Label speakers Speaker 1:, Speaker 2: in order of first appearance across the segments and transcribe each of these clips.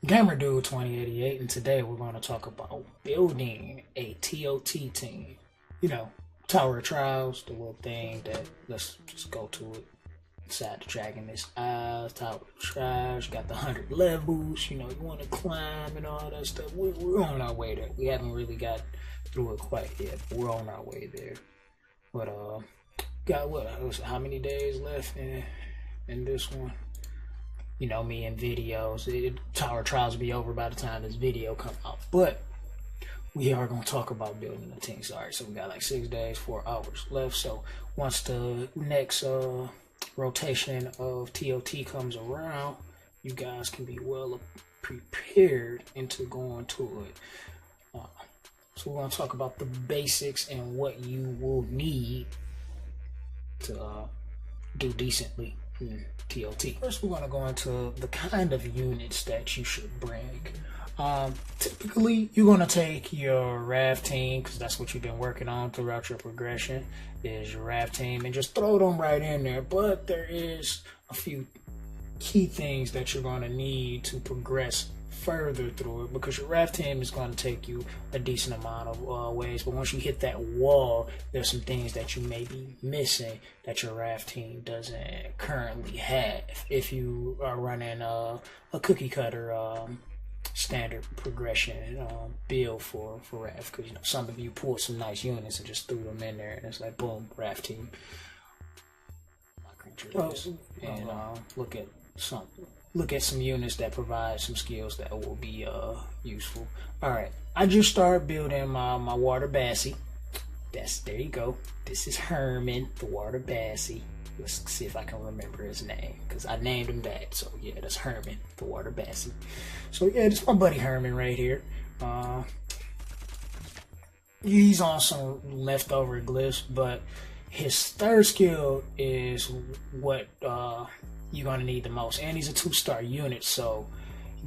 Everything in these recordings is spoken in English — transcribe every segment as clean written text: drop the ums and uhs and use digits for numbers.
Speaker 1: Gamer Dude 2088, and today we're going to talk about building a TOT team. You know, Tower of Trials, the little thing that, let's just go to it. Inside the Dragon is Tower of Trials, got the 100 levels, you want to climb and all that stuff. We're on our way there. We haven't really got through it quite yet, but we're on our way there. But, got how many days left in this one? You know me and videos. Tower Trials will be over by the time this video comes out. But we are going to talk about building a team. Sorry, so we got like 6 days, 4 hours left. So once the next rotation of TOT comes around, you guys can be well prepared into going to it. So we're going to talk about the basics and what you will need to do decently in TOT. First, we're going to go into the kind of units that you should bring. Typically, you're going to take your RAV team, because that's what you've been working on throughout your progression, is your RAV team, and just throw them right in there. But there is a few key things that you're going to need to progress further through it, because your RAV team is going to take you a decent amount of ways, but once you hit that wall, there's some things that you may be missing that your RAV team doesn't currently have if you are running a cookie cutter standard progression build for RAV, because some of you pulled some nice units and just threw them in there and it's like boom, RAV team. And look at some units that provide some skills that will be useful. Alright, I just started building my water Bassie. There you go. This is Herman, the water Bassie. Let's see if I can remember his name, because I named him that. So yeah, that's Herman, the water Bassie. So yeah, this is my buddy Herman right here. He's on some leftover glyphs, but his third skill is what you're going to need the most, and he's a 2-star unit, so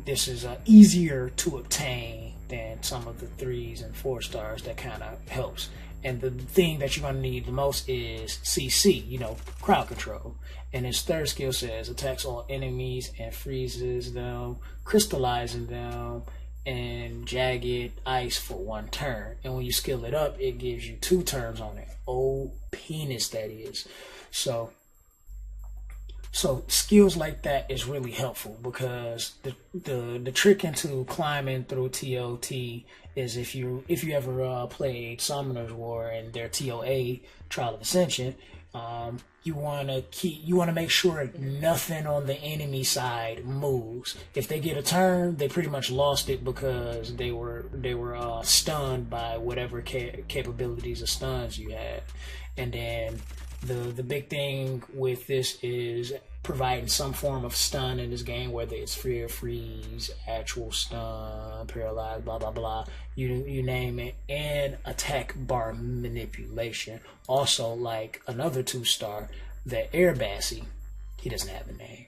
Speaker 1: this is easier to obtain than some of the 3s and 4 stars. That kind of helps. And the thing that you're going to need the most is CC, crowd control. And his third skill says attacks all enemies and freezes them, crystallizing them, and jagged ice for 1 turn. And when you skill it up, it gives you 2 turns on it. Oh, penis, that is. So skills like that is really helpful, because the trick into climbing through TOT is if you ever played Summoner's War and their TOA, Trial of Ascension, you want to make sure nothing on the enemy side moves. If they get a turn, they pretty much lost it, because they were stunned by whatever capabilities of stuns you had. And then the big thing with this is providing some form of stun in this game, whether it's fear, freeze, actual stun, paralyze, blah blah blah, you name it, and attack bar manipulation. Also, like another 2-star, the Air Bassie, he doesn't have a name,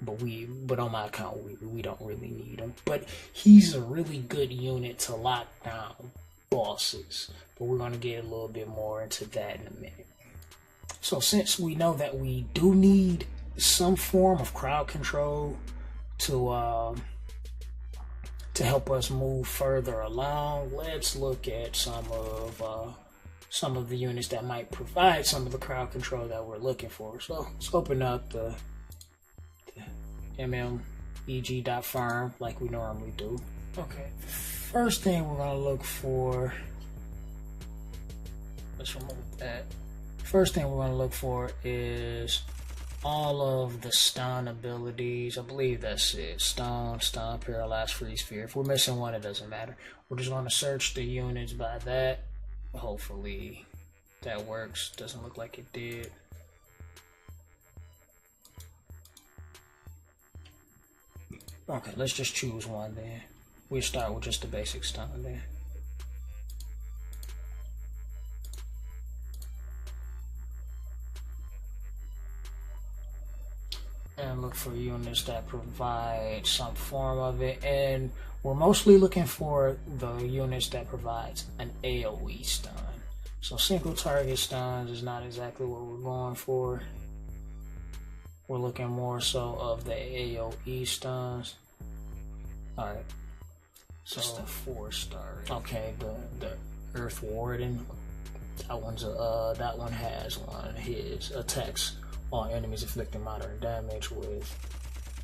Speaker 1: but on my account we don't really need him. But he's a really good unit to lock down bosses. But we're gonna get a little bit more into that in a minute. So since we know that we do need some form of crowd control to help us move further along, let's look at some of the units that might provide some of the crowd control that we're looking for. So let's open up the mmeg.firm like we normally do. Okay, first thing we're gonna look for, let's remove that. First thing we're going to look for is all of the stun abilities. I believe that's it. Stun, paralyze, freeze, fear. If we're missing one, it doesn't matter. We're just going to search the units by that. Hopefully that works. Doesn't look like it did. Okay, let's just choose one then. We'll start with just the basic stun then. And look for units that provide some form of it, and we're mostly looking for the units that provides an AoE stun. So single target stuns is not exactly what we're going for. We're looking more so of the AoE stuns. Alright. So
Speaker 2: Just a 4-star.
Speaker 1: Okay, the Earth Warden. That one has on his attacks all enemies inflicting moderate damage with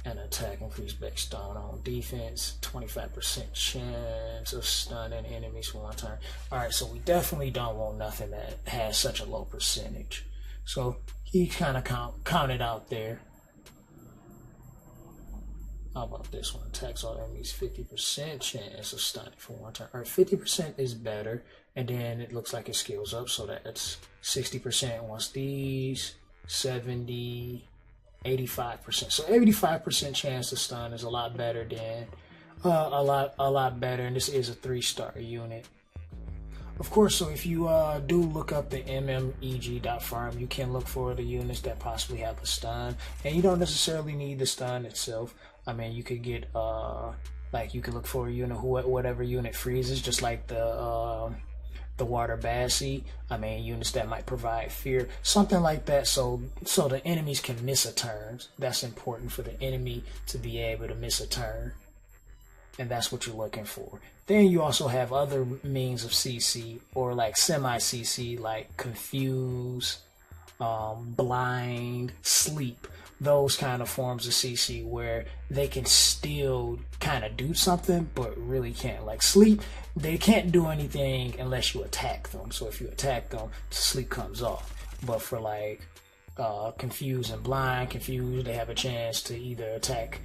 Speaker 1: an attack increase based on defense, 25% chance of stunning enemies for 1 turn. Alright, so we definitely don't want nothing that has such a low percentage. So he kind of counted out there. How about this one? Attacks all enemies, 50% chance of stunning for 1 turn. Alright, 50% is better, and then it looks like it scales up, so that's 60% once these, 70, 85%. So 85% chance to stun is a lot better than a lot better, and this is a 3-star unit. Of course, so if you do look up the mmeg.farm, you can look for the units that possibly have a stun, and you don't necessarily need the stun itself. I mean, you could get like you could look for a unit whatever unit freezes, just like the water bassy. I mean, units that might provide fear, something like that, so the enemies can miss a turn. That's important for the enemy to be able to miss a turn, and that's what you're looking for. Then you also have other means of CC, or like semi-CC, like confuse, blind, sleep. Those kind of forms of CC where they can still kind of do something, but really can't. Like sleep, they can't do anything unless you attack them. So if you attack them, sleep comes off. But for like confuse and blind, confuse, they have a chance to either attack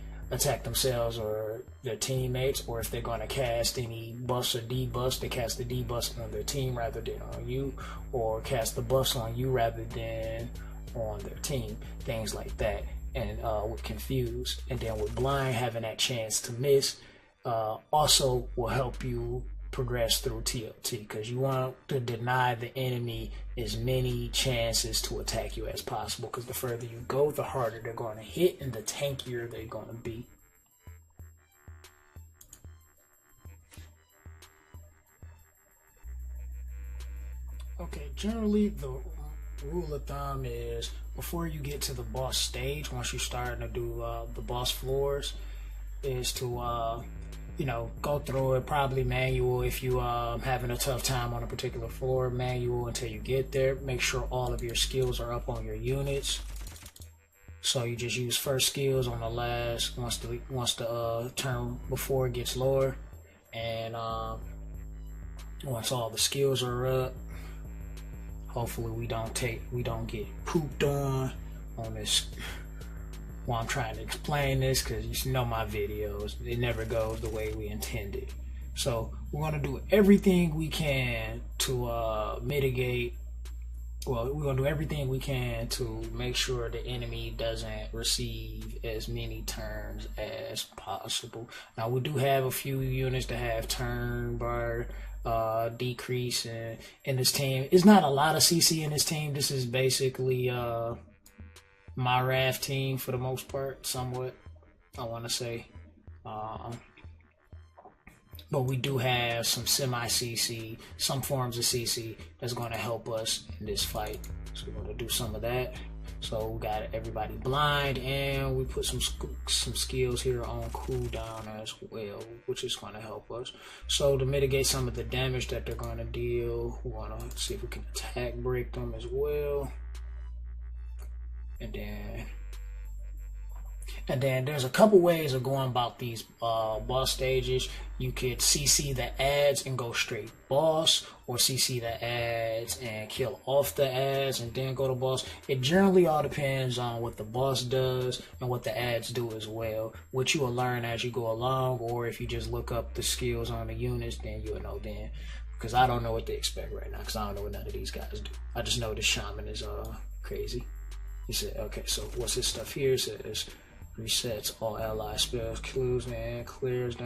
Speaker 1: themselves or their teammates, or if they're going to cast any buffs or debuffs, they cast the debuffs on their team rather than on you, or cast the buffs on you rather than on their team, things like that. And with confuse, and then with blind, having that chance to miss also will help you progress through TOT, because you want to deny the enemy as many chances to attack you as possible, because the further you go, the harder they're going to hit and the tankier they're going to be. Okay, generally the rule of thumb is before you get to the boss stage, once you're starting to do the boss floors, is to go through it, probably manual if you having a tough time on a particular floor, manual until you get there. Make sure all of your skills are up on your units. So you just use first skills on the last once the turn before it gets lower, and once all the skills are up, hopefully we don't get pooped on this while I'm trying to explain this, because you know my videos, it never goes the way we intended. So we're going to do everything we can to mitigate. Well, we're going to do everything we can to make sure the enemy doesn't receive as many turns as possible. Now, we do have a few units that have turn bar decrease in this team. It's not a lot of CC in this team. This is basically my RAF team for the most part, somewhat, I want to say. But we do have some semi-CC, some forms of CC that's going to help us in this fight. So we're going to do some of that. So we got everybody blind, and we put some skills here on cooldown as well, which is going to help us. So to mitigate some of the damage that they're going to deal, we want to see if we can attack break them as well. And then there's a couple ways of going about these boss stages. You could CC the ads and go straight boss, or CC the ads and kill off the ads and then go to boss. It generally all depends on what the boss does and what the ads do as well, which you will learn as you go along, or if you just look up the skills on the units, then you'll know then. Because I don't know what they expect right now, because I don't know what none of these guys do. I just know the shaman is crazy. He said, okay, so what's this stuff here? It says resets all ally spells, clues, and clears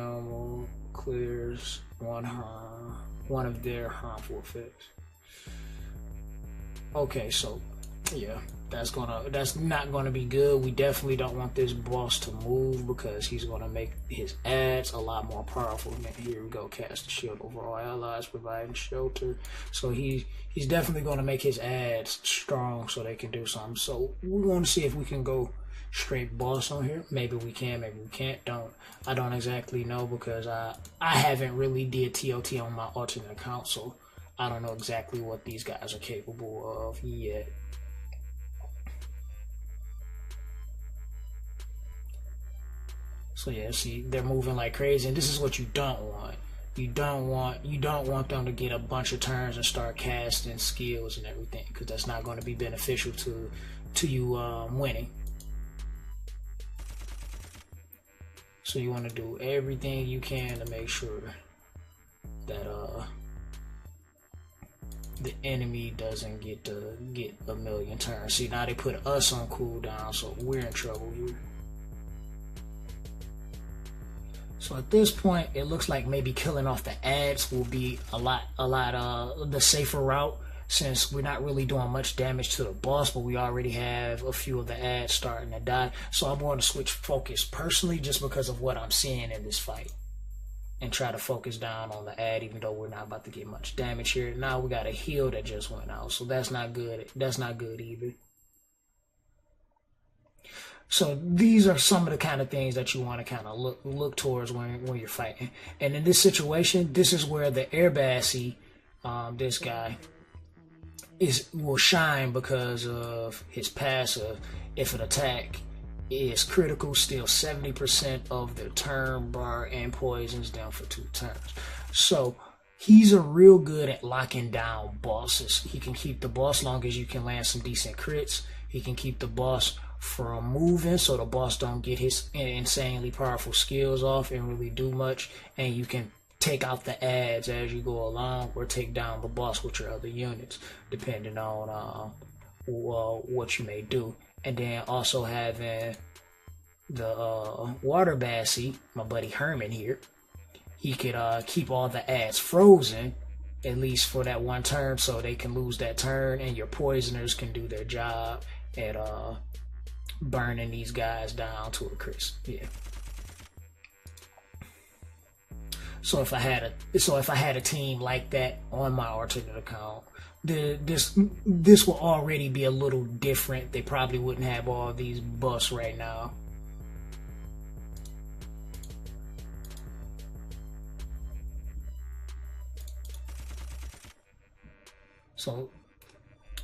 Speaker 1: one of their harmful effects. Okay, so yeah, that's not gonna be good. We definitely don't want this boss to move, because he's gonna make his ads a lot more powerful. And here we go, cast the shield over all allies, providing shelter. So he's definitely gonna make his ads strong so they can do something. So we want to see if we can go straight boss on here. Maybe we can, maybe we can't. I don't exactly know because I haven't really did TOT on my alternate account, so I don't know exactly what these guys are capable of yet. So yeah, see, they're moving like crazy, and this is what you don't want. You don't want them to get a bunch of turns and start casting skills and everything, because that's not going to be beneficial to you winning. So you want to do everything you can to make sure that the enemy doesn't get a million turns. See, now they put us on cooldown, so we're in trouble here. So at this point, it looks like maybe killing off the ads will be a lot the safer route, since we're not really doing much damage to the boss, but we already have a few of the ads starting to die. So I'm going to switch focus personally, just because of what I'm seeing in this fight, and try to focus down on the ad, even though we're not about to get much damage here. Now we got a heal that just went out, so that's not good. That's not good either. So these are some of the kind of things that you want to kind of look towards when you're fighting. And in this situation, this is where the Airbassi, this guy, will shine because of his passive. If an attack is critical, steal 70% of their turn bar and poisons down for 2 turns. So he's a real good at locking down bosses. He can keep the boss long as you can land some decent crits. He can keep the boss from moving, so the boss don't get his insanely powerful skills off and really do much, and you can take out the ads as you go along, or take down the boss with your other units, depending on what you may do. And then also having the water Bassi, my buddy Herman here, he could keep all the ads frozen, at least for that one turn, so they can lose that turn, and your poisoners can do their job at burning these guys down to a crisp. Yeah. So if I had a team like that on my alternate account, this will already be a little different. They probably wouldn't have all these buffs right now. So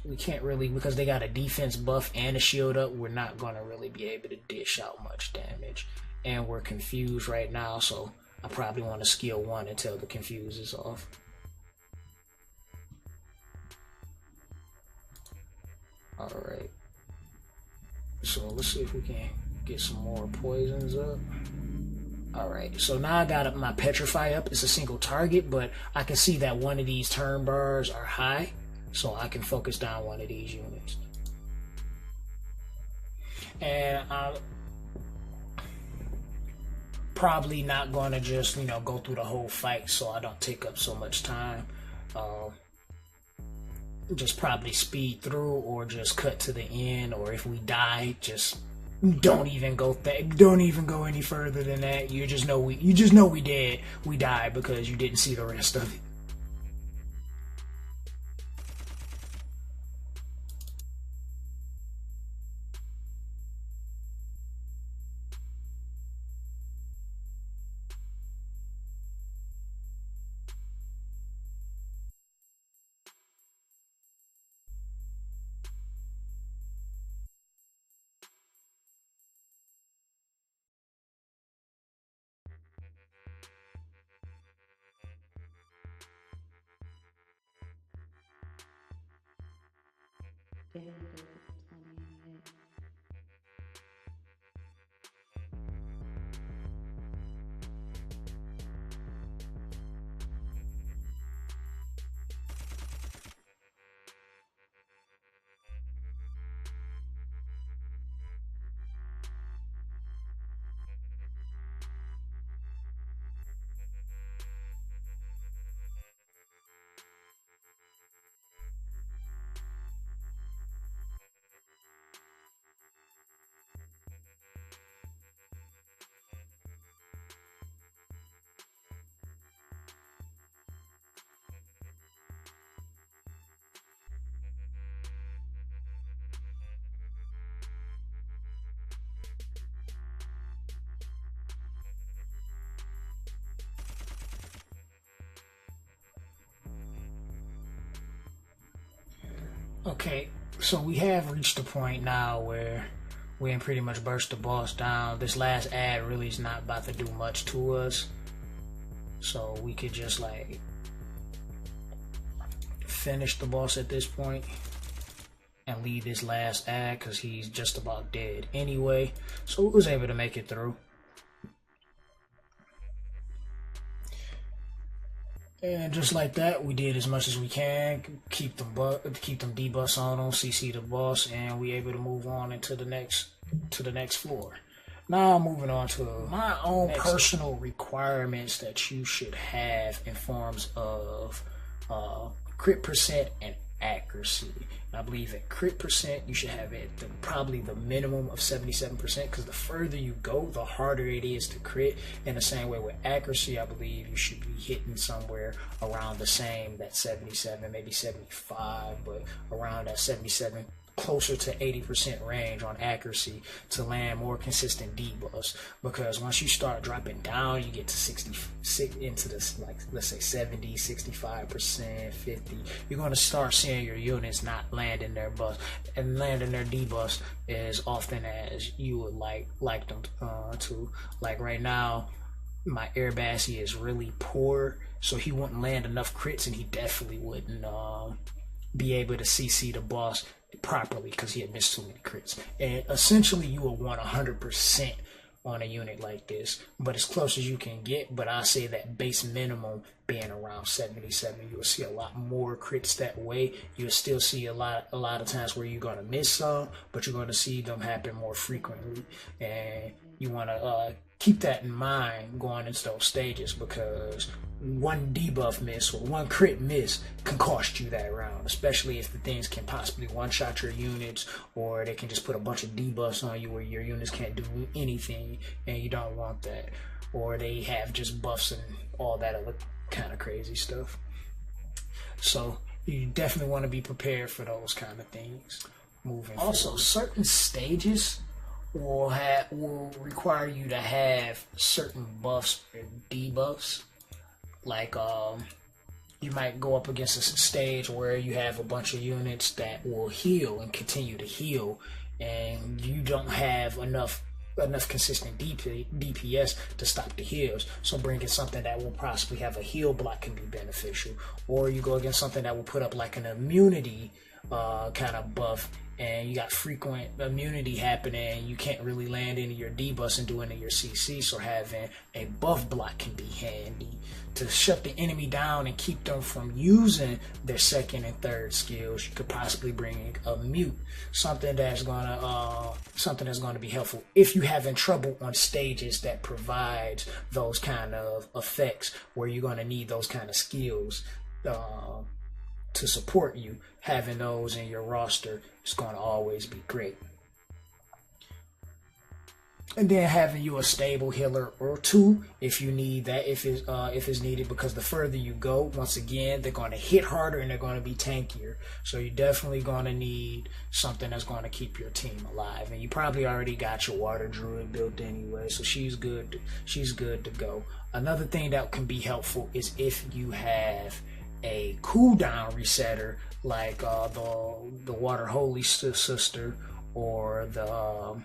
Speaker 1: we can't really, because they got a defense buff and a shield up, we're not going to really be able to dish out much damage. And we're confused right now, so I probably want to skill 1 until the confuse is off. Alright. So let's see if we can get some more poisons up. Alright, so now I got my petrify up. It's a single target, but I can see that one of these turn bars are high, so I can focus down one of these units. And I'm probably not going to just, go through the whole fight so I don't take up so much time. Just probably speed through, or just cut to the end, or if we die, just don't even go any further than that. You just know we dead. We died because you didn't see the rest of it. Okay, so we have reached a point now where we can pretty much burst the boss down. This last ad really is not about to do much to us, so we could just like finish the boss at this point and leave this last ad because he's just about dead anyway. So we was able to make it through. And just like that, we did as much as we can, keep them debuffs on them, CC the boss, and we able to move on into the next floor. Now moving on to my own personal requirements that you should have in forms of crit percent and accuracy. And I believe at crit percent you should have it probably the minimum of 77%, because the further you go, the harder it is to crit. In the same way with accuracy, I believe you should be hitting somewhere around the same, that 77, maybe 75, but around that 77, closer to 80% range on accuracy to land more consistent debuffs. Because once you start dropping down, you get to 66 into this, like let's say 70, 65%, 50. You're going to start seeing your units not landing their buffs and landing their debuffs as often as you would like them to. Like right now, my Air Bassi is really poor, so he wouldn't land enough crits, and he definitely wouldn't be able to CC the boss properly because he had missed too many crits. And essentially you will want 100% on a unit like this, but as close as you can get. But I say that base minimum being around 77, you will see a lot more crits that way. You'll still see a lot of times where you're going to miss some, but you're going to see them happen more frequently, and you want to keep that in mind going into those stages, because one debuff miss or one crit miss can cost you that round, especially if the things can possibly one-shot your units, or they can just put a bunch of debuffs on you where your units can't do anything, and you don't want that. Or they have just buffs and all that other kind of crazy stuff. So you definitely want to be prepared for those kind of things moving forward. Certain stages will require you to have certain buffs or debuffs. Like you might go up against a stage where you have a bunch of units that will heal and continue to heal, and you don't have enough consistent DPS to stop the heals. So bringing something that will possibly have a heal block can be beneficial. Or you go against something that will put up like an immunity kind of buff, and you got frequent immunity happening, you can't really land into your debuffs and do any of your CC, so having a buff block can be handy to shut the enemy down and keep them from using their second and third skills. You could possibly bring a mute, something that's gonna be helpful if you're having trouble on stages that provides those kind of effects where you're gonna need those kind of skills to support you. Having those in your roster is going to always be great. And then having you a stable healer or two if you need that, if it's needed, because the further you go, once again, they're going to hit harder and they're going to be tankier. So you're definitely going to need something that's going to keep your team alive. And you probably already got your water druid built anyway, so she's good to go. Another thing that can be helpful is if you have a cooldown resetter, like the water holy sister, or the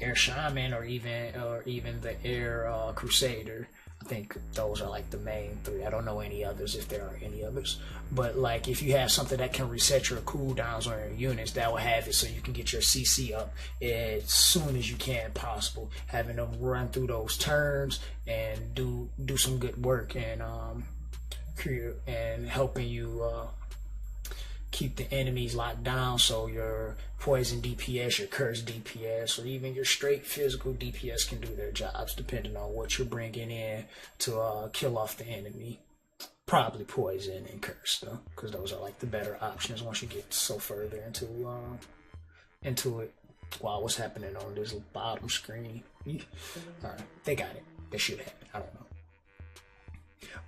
Speaker 1: air shaman, or even the air crusader. I think those are like the main three. I don't know any others, if there are any others. But like if you have something that can reset your cooldowns on your units, that will have it so you can get your CC up as soon as you can possible. Having them run through those turns and do some good work, and helping you keep the enemies locked down, so your poison DPS, your curse DPS, or even your straight physical DPS can do their jobs depending on what you're bringing in to kill off the enemy. Probably poison and curse though, because those are like the better options once you get so further into it. Wow, what's happening on this bottom screen? Alright, they got it. They should have it. I don't know.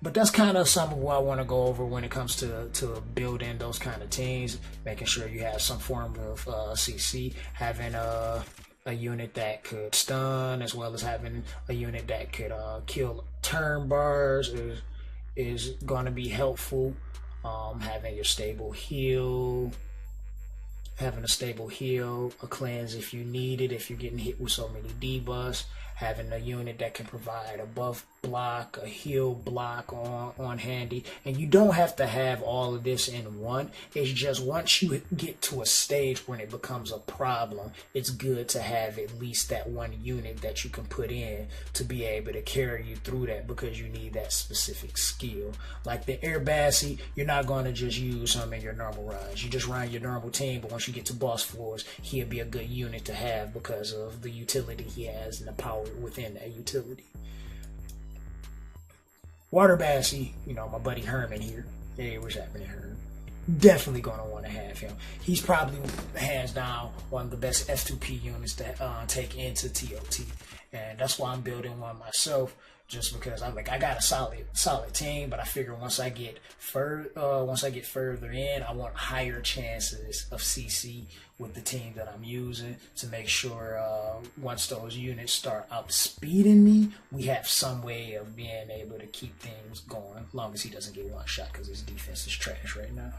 Speaker 1: But that's kind of some of what I want to go over when it comes to building those kind of teams, making sure you have some form of CC, having a unit that could stun, as well as having a unit that could kill turn bars is going to be helpful. Having your stable heel, having a stable heel, a cleanse if you need it, if you're getting hit with so many debuffs, having a unit that can provide a buff block, a heal block on handy. And you don't have to have all of this in one. It's just once you get to a stage when it becomes a problem, it's good to have at least that one unit that you can put in to be able to carry you through that, because you need that specific skill. Like the Air Bassy, you're not going to just use him in your normal runs. You just run your normal team, but once you get to boss floors, he'll be a good unit to have because of the utility he has and the power within that utility. Water Bassy, you know, my buddy Herman here. Hey, what's happening, Herman? Definitely going to want to have him. He's probably hands down one of the best F2P units to take into TOT, and that's why I'm building one myself. Just because I'm like, I got a solid team, but I figure once I get further in, I want higher chances of CC with the team that I'm using to make sure once those units start outspeeding me, we have some way of being able to keep things going, as long as he doesn't get one shot because his defense is trash right now.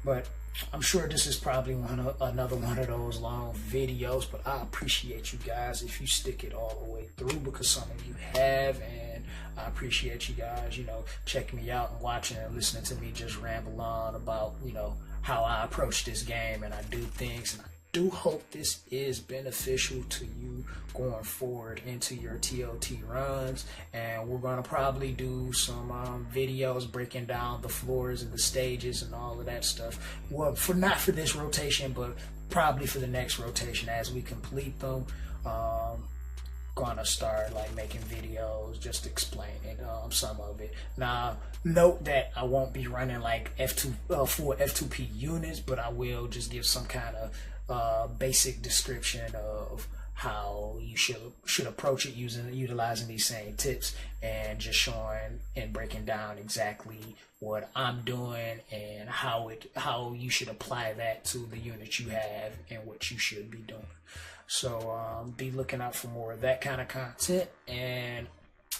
Speaker 1: But I'm sure this is probably another one of those long videos, but I appreciate you guys if you stick it all the way through, because some of you have, and I appreciate you guys, you know, checking me out and watching and listening to me just ramble on about, you know, how I approach this game and I do things. And I do hope this is beneficial to you going forward into your TOT runs, and we're going to probably do some videos breaking down the floors and the stages and all of that stuff. Well, not for this rotation, but probably for the next rotation as we complete them. Gonna start like making videos just explaining some of it. Now note that I won't be running like full F2P units, but I will just give some kind of basic description of how you should approach it utilizing these same tips, and just showing and breaking down exactly what I'm doing and how you should apply that to the units you have and what you should be doing. So be looking out for more of that kind of content. And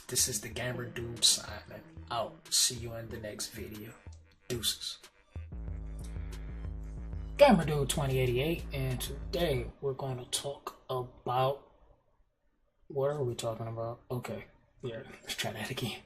Speaker 1: this is the Gamer Dude signing out. See you in the next video. Deuces. Gamer Dude 2088, and today we're going to talk about, what are we talking about? Okay, yeah, let's try that again.